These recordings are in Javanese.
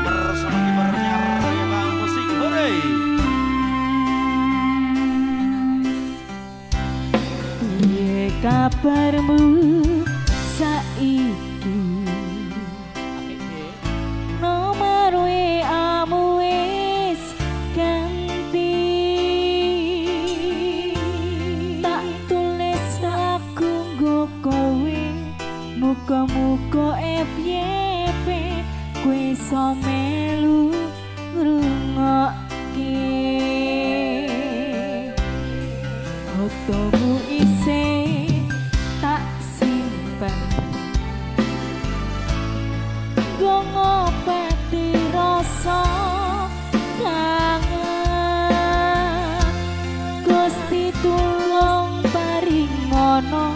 Bersama kibarnya Rema Musik Hore. Piye kabarmu saiki? Nomor WA-mu wis ganti. Tak tulis aku nggo kowe, muga-muga FYP kowe iso melu ngrungokke. Fotomu isih tak simpen, nggo ngobati rasa kangen. Gusti tulung paringono,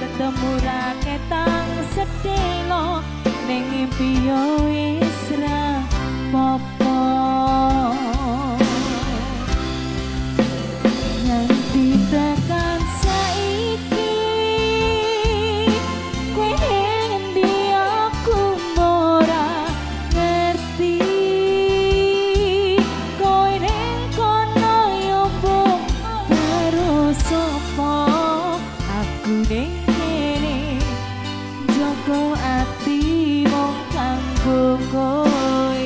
ketemu ra ketang sedelo, ning mimpi yo wis ra popo. Nganti tekan saiki kowe ngendi aku ora ngerti. Kowe ning kono yo mbok karo sapa, aku ning kene njogo ati wong kanggo kowe.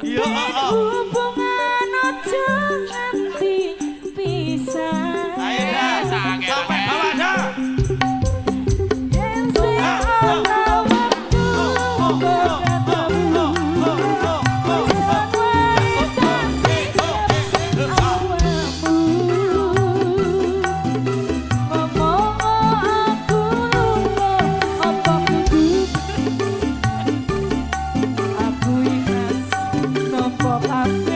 Iya, hubungan ojo nganti pisah. Ayo dah, sampai bawah dah. Yen sing ana wektu ketemu. Aku